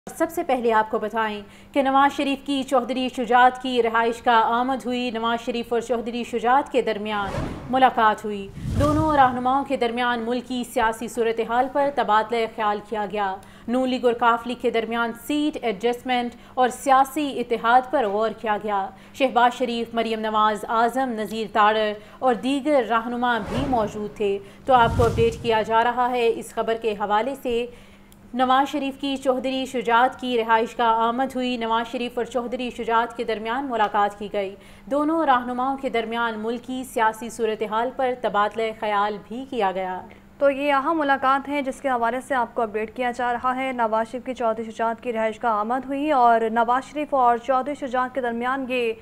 سب سے پہلے آپ کو بتائیں کہ نواز شریف کی چوہدری شجاعت کی رہائش کا آمد ہوئی۔ نواز شریف اور چوہدری شجاعت کے درمیان ملاقات ہوئی۔ دونوں رہنماؤں کے درمیان ملکی سیاسی صورتحال پر تبادلہ خیال کیا گیا۔ نون لیگ اور کاف لیگ کے درمیان سیٹ ایڈجسٹمنٹ اور سیاسی اتحاد پر غور کیا گیا۔ شہباز شریف، مریم نواز، اعظم نذیر تاڑر اور دیگر رہنما بھی موجود تھے۔ تو آپ کو اپڈیٹ کیا جا رہا ہے اس خبر کے حوالے سے۔ نواز شریف کی چوہدری شجاعت کی رہائش کا آمد ہوئی۔ نواز شریف اور چوہدری شجاعت کے درمیان ملاقات کی گئی۔ دونوں رہنماؤں کے درمیان ملکی سیاسی صورتحال پر تبادلہ خیال بھی کیا گیا۔ تو یہ اہم ملاقات ہے جس کے حوالے سے آپ کو اپڈیٹ کیا جا رہا ہے۔ نواز شریف کی چوہدری شجاعت کی رہائش کا آمد ہوئی اور نواز شریف اور چوہدری شجاعت کے درمیان یہ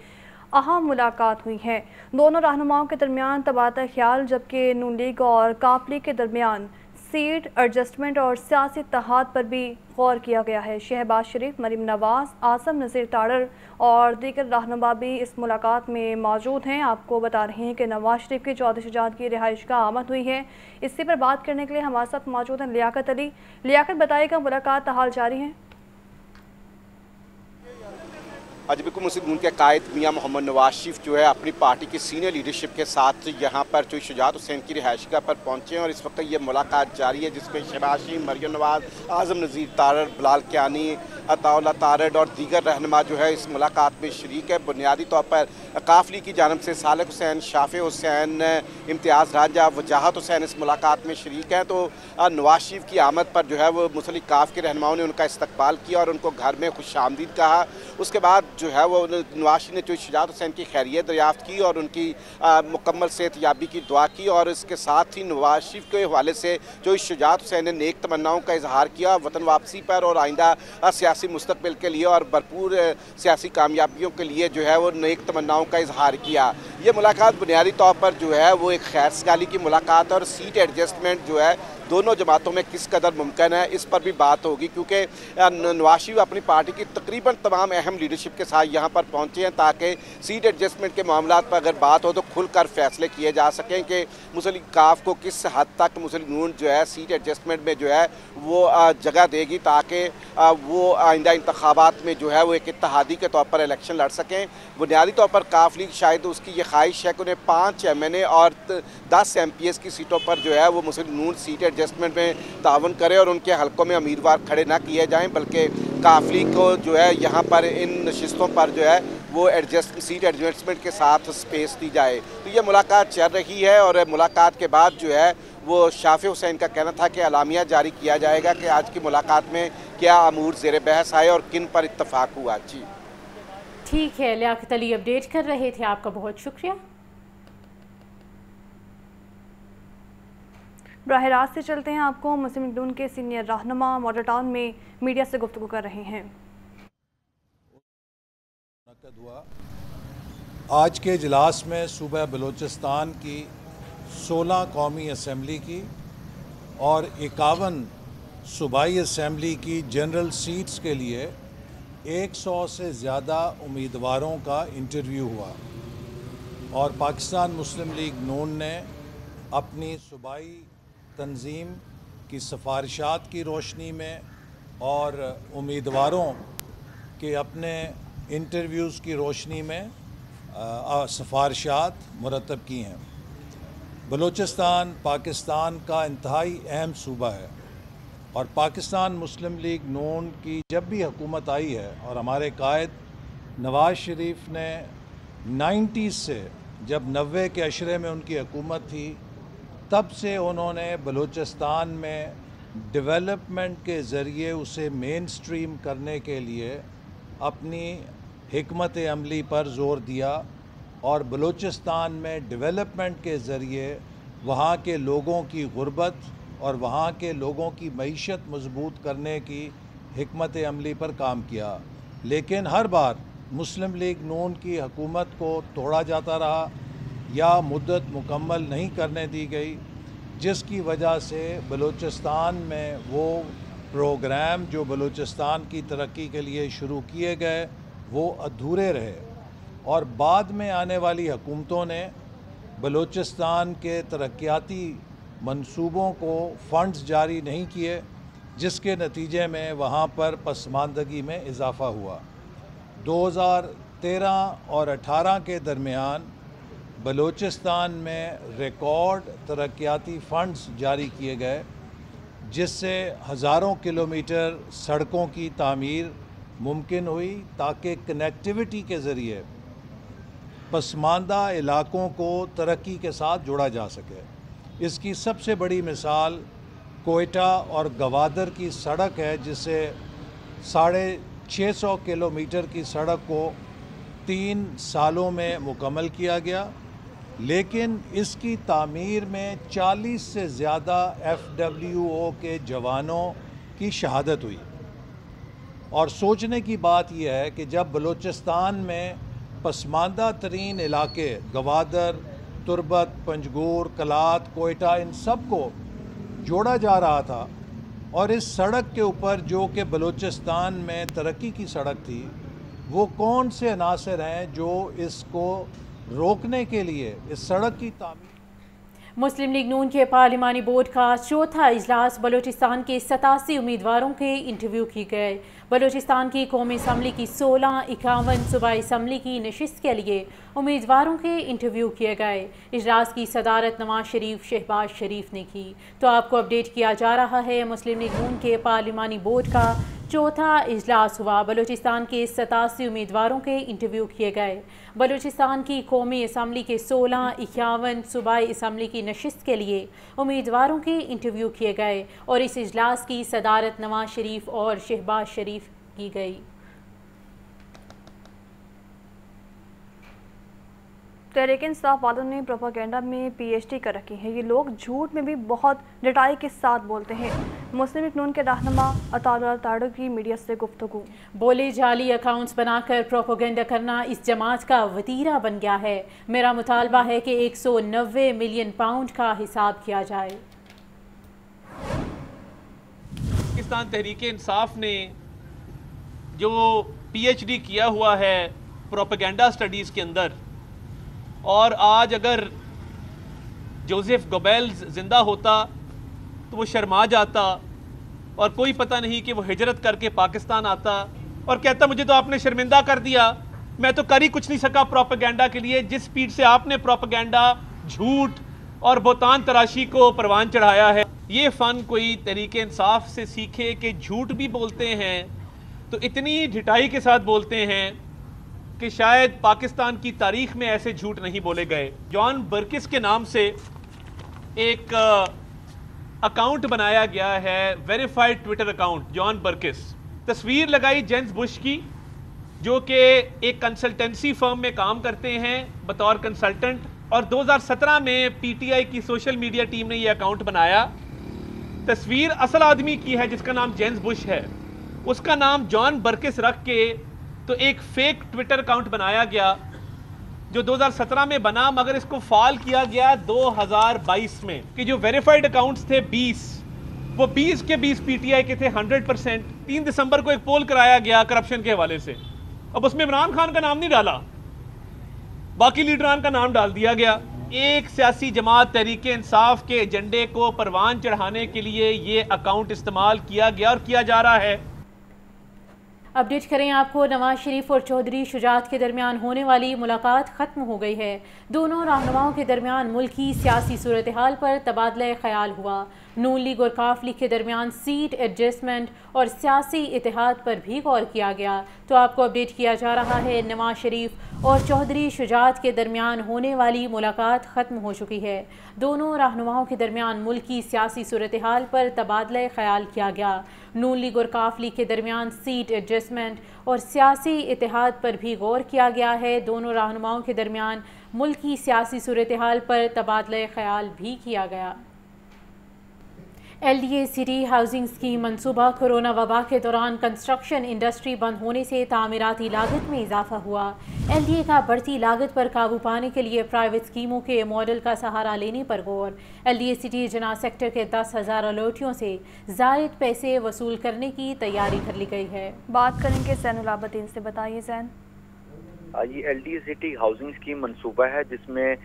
اہم ملاقات ہوئی ہے۔ دونوں رہنماؤں کے درمیان تبادلہ خیال، جبکہ نون لیگ اور کاف لیگ کے درمیان سیٹ ایڈجسٹمنٹ اور سیاسی اتحاد پر بھی غور کیا گیا ہے۔ شہباز شریف، مریم نواز، اعظم نذیر تاڑر اور دیگر رہنما بھی اس ملاقات میں موجود ہیں۔ آپ کو بتا رہے ہیں کہ نواز شریف کی چوہدری شجاعت کی رہائش کا آمد ہوئی ہے۔ اسی پر بات کرنے کے لیے ہمارے ساتھ موجود ہیں لیاقت علی۔ لیاقت، بتائیے گا ملاقات حال جاری ہے؟ آج بالکل مسلم نون کے قائد میاں محمد نواز شریف جو ہے اپنی پارٹی کی سینئر لیڈرشپ کے ساتھ یہاں پر جو شجاعت حسین کی رہائش گاہ پر پہنچے ہیں اور اس وقت یہ ملاقات جاری ہے، جس میں شہباز شریف، مریم نواز، اعظم نذیر تاڑر، بلال کیانی، عطا اللہ تارڑ اور دیگر رہنما جو ہے اس ملاقات میں شریک ہے۔ بنیادی طور پر کاف لیگ کی جانب سے صالح حسین، شافع حسین، امتیاز راجہ، وجاہت حسین اس ملاقات میں شریک ہیں۔ تو نواز شریف کی آمد پر جو ہے وہ مسلح کاف کے رہنماؤں نے ان کا استقبال کیا اور ان کو گھر میں خوش آمدید کہا۔ اس کے بعد جو ہے وہ نواز شریف نے جو شجاعت حسین کی خیریت دریافت کی اور ان کی مکمل صحت یابی کی دعا کی، اور اس کے ساتھ ہی نواز شریف کے حوالے سے جو شجاعت حسین نے نیک تمناؤں کا اظہار کیا وطن واپسی پر اور آئندہ سیاسی مستقبل کے لیے اور بھرپور سیاسی کامیابیوں کے لیے جو ہے وہ نیک تمناؤں کا اظہار کیا۔ یہ ملاقات بنیادی طور پر جو ہے وہ ایک خیر سگالی کی ملاقات ہے اور سیٹ ایڈجسٹمنٹ جو ہے دونوں جماعتوں میں کس قدر ممکن ہے اس پر بھی بات ہوگی، کیونکہ نواز شریف اپنی پارٹی کی تقریباً تمام اہم لیڈرشپ کے ساتھ یہاں پر پہنچے ہیں تاکہ سیٹ ایڈجسٹمنٹ کے معاملات پر اگر بات ہو تو کھل کر فیصلے کیے جا سکیں کہ مسلم کاف کو کس حد تک مسلم نون جو ہے سیٹ ایڈجسٹمنٹ میں جو ہے وہ جگہ دے گی تاکہ وہ آئندہ انتخابات میں جو ہے وہ ایک اتحادی کے طور پر الیکشن لڑ سکیں۔ بنیادی طور پر کاف لیگ شاید اس کی یہ خواہش ہے کہ انہیں 5 MNA اور 10 MPs کی سیٹوں پر جو ہے وہ مسلم نون سیٹ ایڈجسٹمنٹ میں تعاون کرے اور ان کے حلقوں میں امیدوار کھڑے نہ کیے جائیں، بلکہ کاف لیگ کو جو ہے یہاں پر ان نشستوں پر جو ہے وہ سیٹ ایڈجسٹمنٹ کے ساتھ سپیس دی جائے۔ تو یہ ملاقات چل رہی ہے اور ملاقات کے بعد جو ہے وہ شافع حسین کا کہنا تھا کہ اعلامیہ جاری کیا جائے گا کہ آج کی ملاقات میں کیا امور زیر بحث آئے اور کن پر اتفاق ہوا۔ جی ٹھیک ہے، لیاقت علی اپڈیٹ کر رہے تھے، آپ کا بہت شکریہ۔ براہ راست سے چلتے ہیں، آپ کو مسلم نون کے سینئر رہنما ماڈل ٹاؤن میں میڈیا سے گفتگو کر رہے ہیں۔ آج کے اجلاس میں صوبہ بلوچستان کی 16 قومی اسمبلی کی اور 51 صوبائی اسمبلی کی جنرل سیٹس کے لیے 100 سے زیادہ امیدواروں کا انٹرویو ہوا اور پاکستان مسلم لیگ نون نے اپنی صوبائی تنظیم کی سفارشات کی روشنی میں اور امیدواروں کے اپنے انٹرویوز کی روشنی میں سفارشات مرتب کی ہیں۔ بلوچستان پاکستان کا انتہائی اہم صوبہ ہے اور پاکستان مسلم لیگ نون کی جب بھی حکومت آئی ہے اور ہمارے قائد نواز شریف نے 90s سے جب 90 کے عشرے میں ان کی حکومت تھی تب سے انہوں نے بلوچستان میں ڈیولپمنٹ کے ذریعے اسے مین سٹریم کرنے کے لیے اپنی حکمت عملی پر زور دیا اور بلوچستان میں ڈیولپمنٹ کے ذریعے وہاں کے لوگوں کی غربت اور وہاں کے لوگوں کی معیشت مضبوط کرنے کی حکمت عملی پر کام کیا، لیکن ہر بار مسلم لیگ نون کی حکومت کو توڑا جاتا رہا یا مدت مکمل نہیں کرنے دی گئی، جس کی وجہ سے بلوچستان میں وہ پروگرام جو بلوچستان کی ترقی کے لیے شروع کیے گئے وہ ادھورے رہے اور بعد میں آنے والی حکومتوں نے بلوچستان کے ترقیاتی منصوبوں کو فنڈز جاری نہیں کیے، جس کے نتیجے میں وہاں پر پسماندگی میں اضافہ ہوا۔ 2013 اور 18 کے درمیان بلوچستان میں ریکارڈ ترقیاتی فنڈز جاری کیے گئے، جس سے ہزاروں کلومیٹر سڑکوں کی تعمیر ممکن ہوئی تاکہ کنیکٹیوٹی کے ذریعے پسماندہ علاقوں کو ترقی کے ساتھ جوڑا جا سکے۔ اس کی سب سے بڑی مثال کوئٹہ اور گوادر کی سڑک ہے، جسے 650 کلومیٹر کی سڑک کو 3 سالوں میں مکمل کیا گیا، لیکن اس کی تعمیر میں 40 سے زیادہ FWO کے جوانوں کی شہادت ہوئی۔ اور سوچنے کی بات یہ ہے کہ جب بلوچستان میں پسماندہ ترین علاقے گوادر، تربت، پنجگور، کلات، کوئٹہ، ان سب کو جوڑا جا رہا تھا، اور اس سڑک کے اوپر جو کہ بلوچستان میں ترقی کی سڑک تھی، وہ کون سے عناصر ہیں جو اس کو روکنے کے لیے اس سڑک کی تعمیر۔ مسلم لیگ نون کے پارلیمانی بورڈ کا چوتھا اجلاس بلوچستان کے 87 امیدواروں کے انٹرویو کی گئے۔ بلوچستان کی قومی اسمبلی کی 16 51 صوبائی اسمبلی کی نشست کے لیے امیدواروں کے انٹرویو کیے گئے۔ اجلاس کی صدارت نواز شریف شہباز شریف نے کی۔ تو آپ کو اپڈیٹ کیا جا رہا ہے، مسلم لیگ نون کے پارلیمانی بورڈ کا چوتھا اجلاس ہوا۔ بلوچستان کے 87 امیدواروں کے انٹرویو کیے گئے۔ بلوچستان کی قومی اسمبلی کے 16 51 صوبائی اسمبلی کی نشست کے لیے امیدواروں کے انٹرویو کیے گئے، اور اس اجلاس کی صدارت نواز شریف اور شہباز شریف کی گئی۔ تحریک انصاف والوں نے پروپیگنڈا میں PhD کر رکھی ہے۔ یہ لوگ جھوٹ میں بھی بہت ڈٹائی کے ساتھ بولتے ہیں۔ مسلم لیگ نون کے رہنما عطا اللہ تاڑو کی میڈیا سے گفتگو۔ بولے جعلی اکاؤنٹس بنا کر پروپیگنڈا کرنا اس جماعت کا وتیرہ بن گیا ہے۔ میرا مطالبہ ہے کہ 190 ملین پاؤنڈ کا حساب کیا جائے۔ پاکستان تحریک انصاف نے جو PhD کیا ہوا ہے پروپیگنڈا سٹڈیز کے اندر، اور آج اگر جوزف گوبیلز زندہ ہوتا تو وہ شرما جاتا، اور کوئی پتہ نہیں کہ وہ ہجرت کر کے پاکستان آتا اور کہتا مجھے تو آپ نے شرمندہ کر دیا، میں تو کر ہی کچھ نہیں سکا پروپیگنڈا کے لیے۔ جس سپیڈ سے آپ نے پروپیگنڈا، جھوٹ اور بہتان تراشی کو پروان چڑھایا ہے، یہ فن کوئی تحریک انصاف سے سیکھے کہ جھوٹ بھی بولتے ہیں تو اتنی ڈھٹائی کے ساتھ بولتے ہیں کہ شاید پاکستان کی تاریخ میں ایسے جھوٹ نہیں بولے گئے۔ جان برکس کے نام سے ایک اکاؤنٹ بنایا گیا ہے، ویریفائڈ ٹویٹر اکاؤنٹ جان برکس۔ تصویر لگائی جینز بش کی، جو کہ ایک کنسلٹنسی فرم میں کام کرتے ہیں بطور کنسلٹنٹ، اور 2017 میں PTI کی سوشل میڈیا ٹیم نے یہ اکاؤنٹ بنایا۔ تصویر اصل آدمی کی ہے جس کا نام جینز بش ہے، اس کا نام جان برکس رکھ کے تو ایک فیک ٹویٹر اکاؤنٹ بنایا گیا جو 2017 میں بنا، مگر اس کو فال کیا گیا 2022 میں کہ جو ویریفائڈ اکاؤنٹس تھے 20، وہ 20 کے 20 PTI کے تھے 100%۔ 3 دسمبر کو ایک پول کرایا گیا کرپشن کے حوالے سے، اب اس میں عمران خان کا نام نہیں ڈالا، باقی لیڈران کا نام ڈال دیا گیا۔ ایک سیاسی جماعت تحریک انصاف کے ایجنڈے کو پروان چڑھانے کے لیے یہ اکاؤنٹ استعمال کیا گیا اور کیا جا رہا ہے۔ اپڈیٹ کریں آپ کو، نواز شریف اور چودھری شجاعت کے درمیان ہونے والی ملاقات ختم ہو گئی ہے۔ دونوں رہنماؤں کے درمیان ملکی سیاسی صورتحال پر تبادلہ خیال ہوا۔ نون لیگ اور کاف لیگ کے درمیان سیٹ ایڈجسٹمنٹ اور سیاسی اتحاد پر بھی غور کیا گیا۔ تو آپ کو اپڈیٹ کیا جا رہا ہے، نواز شریف اور چودھری شجاعت کے درمیان ہونے والی ملاقات ختم ہو چکی ہے۔ دونوں رہنماؤں کے درمیان ملکی سیاسی صورتحال پر تبادلہ خیال کیا گیا۔ نون لیگ اور کاف لیگ کے درمیان سیٹ ایڈجسٹمنٹ اور سیاسی اتحاد پر بھی غور کیا گیا ہے۔ دونوں رہنماؤں کے درمیان ملکی سیاسی صورتحال پر تبادلہ خیال بھی کیا گیا۔ LDA سٹی ہاؤسنگ اسکیم منصوبہ۔ کورونا وبا کے دوران کنسٹرکشن انڈسٹری بند ہونے سے تعمیراتی لاگت میں اضافہ ہوا۔ LDA کا بڑھتی لاگت پر قابو پانے کے لیے پرائیویٹ اسکیموں کے ماڈل کا سہارا لینے پر غور۔ LDA سٹی جناح سیکٹر کے 10,000 الاٹیوں سے زائد پیسے وصول کرنے کی تیاری کر لی گئی ہے۔ بات کریں گے زین العابدین سے، بتائیے زین۔ یہ LDA سٹی ہاؤسنگ اسکیم منصوبہ ہے جس میں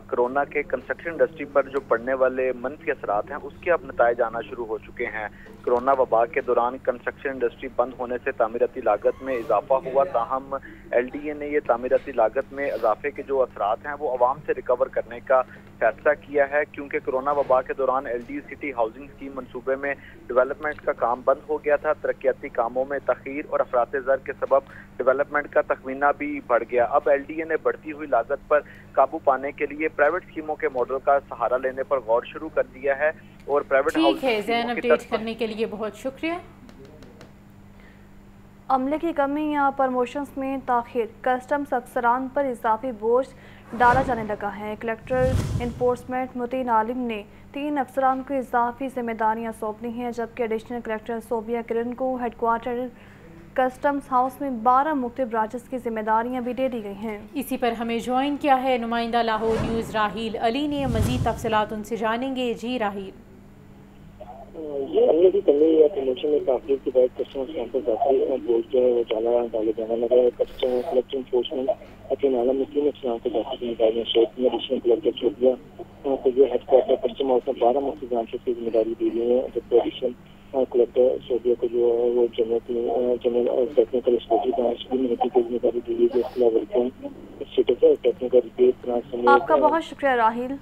کرونا کے کنسٹرکشن انڈسٹری پر جو پڑنے والے منفی اثرات ہیں اس کے اب نتائج آنا شروع ہو چکے ہیں۔ کرونا وبا کے دوران کنسٹرکشن انڈسٹری بند ہونے سے تعمیراتی لاگت میں اضافہ ہوا، تاہم ایل ڈی اے نے یہ تعمیراتی لاگت میں اضافے کے جو اثرات ہیں وہ عوام سے ریکور کرنے کا فیصلہ کیا ہے، کیونکہ کرونا وبا کے دوران L D city housing scheme منصوبے میں ڈیولپمنٹ کا کام بند ہو گیا تھا۔ ترقیاتی کاموں میں تاخیر اور افراط زر کے سبب ڈیولپمنٹ کا تخمینہ بھی بڑھ گیا۔ اب ایل ڈی اے نے بڑھتی ہوئی لاگت پر قابو پانے کے لیے پرائیویٹ اسکیموں کے ماڈل کا سہارا لینے پر غور شروع کر دیا ہے اور پرائیویٹ ٹھیک ہے زین، اپڈیٹ کرنے کے لیے بہت شکریہ۔ عملے کی کمی یا پروموشنز میں تاخیر، کسٹمز افسران پر اضافی بوجھ ڈالا جانے لگا ہے۔ کلکٹر انفورسمنٹ متین عالم نے 3 افسران کو اضافی ذمہ داریاں سونپی ہیں، جبکہ ایڈیشنل کلکٹر صوبیہ کرن کو ہیڈ کوارٹر کسٹمز ہاؤس میں 12 مختلف برانچز کی ذمہ داریاں بھی دے دی گئی ہیں۔ اسی پر ہمیں جوائن کیا ہے نمائندہ لاہور نیوز راہیل علی نے، مزید تفصیلات ان سے جانیں گے۔ جی راہیل۔ یہ عملے کی کمی یا پروموشن میں تاخیر کے بعد کسٹمر کیمپ پر بوجھ جو ہے وہ ڈالے جانا لگا ہے۔ کسٹمر کلکٹر انفورسمنٹ متین عالم نے 3 افسران کو ذاتی ذمہ داریاں سونپی ہیں۔ ایڈیشنل کلکٹر صوبیہ کو یہ ہیڈ کوارٹر کسٹم ہاؤس میں 12 مختلف برانچز کی ذمہ داری دی گئی ہے، جبکہ ایڈیشنل کلکٹر صوبیہ کو جو ہے وہ جنرل اور ٹیکنیکل اسٹڈی برانچ کی مہنگی کی ذمہ داری دی گئی ہے۔ اس کے علاوہ ٹیکنیکل ریپیئر برانچ آپ کا بہت شکریہ راہیل۔